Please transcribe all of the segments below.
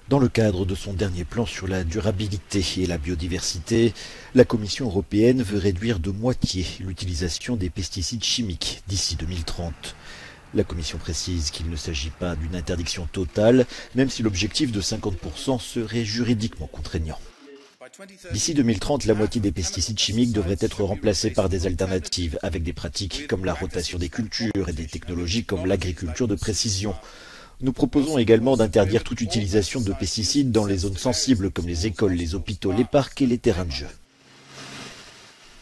Dans le cadre de son dernier plan sur la durabilité et la biodiversité, la Commission européenne veut réduire de moitié l'utilisation des pesticides chimiques d'ici 2030. La Commission précise qu'il ne s'agit pas d'une interdiction totale, même si l'objectif de 50% serait juridiquement contraignant. D'ici 2030, la moitié des pesticides chimiques devraient être remplacés par des alternatives, avec des pratiques comme la rotation des cultures et des technologies comme l'agriculture de précision. Nous proposons également d'interdire toute utilisation de pesticides dans les zones sensibles comme les écoles, les hôpitaux, les parcs et les terrains de jeu.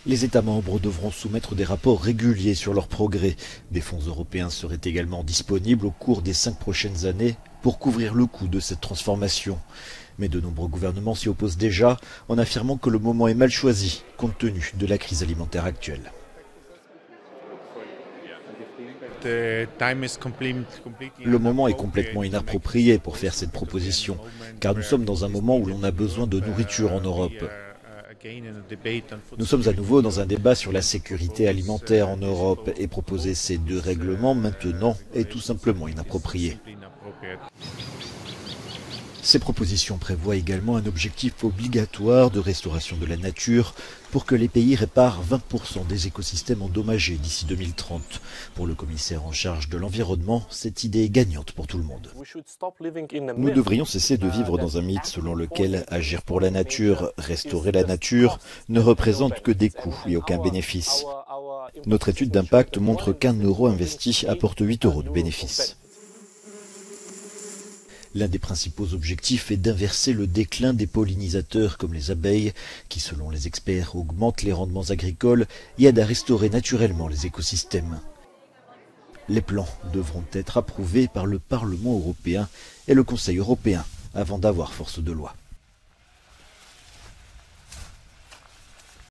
Les États membres devront soumettre des rapports réguliers sur leurs progrès. Des fonds européens seraient également disponibles au cours des 5 prochaines années pour couvrir le coût de cette transformation. Mais de nombreux gouvernements s'y opposent déjà en affirmant que le moment est mal choisi compte tenu de la crise alimentaire actuelle. Le moment est complètement inapproprié pour faire cette proposition, car nous sommes dans un moment où l'on a besoin de nourriture en Europe. Nous sommes à nouveau dans un débat sur la sécurité alimentaire en Europe et proposer ces deux règlements maintenant est tout simplement inapproprié. Ces propositions prévoient également un objectif obligatoire de restauration de la nature pour que les pays réparent 20% des écosystèmes endommagés d'ici 2030. Pour le commissaire en charge de l'environnement, cette idée est gagnante pour tout le monde. Nous devrions cesser de vivre dans un mythe selon lequel agir pour la nature, restaurer la nature, ne représente que des coûts et aucun bénéfice. Notre étude d'impact montre qu'1 euro investi apporte 8 euros de bénéfice. L'un des principaux objectifs est d'inverser le déclin des pollinisateurs comme les abeilles, qui selon les experts augmentent les rendements agricoles et aident à restaurer naturellement les écosystèmes. Les plans devront être approuvés par le Parlement européen et le Conseil européen avant d'avoir force de loi.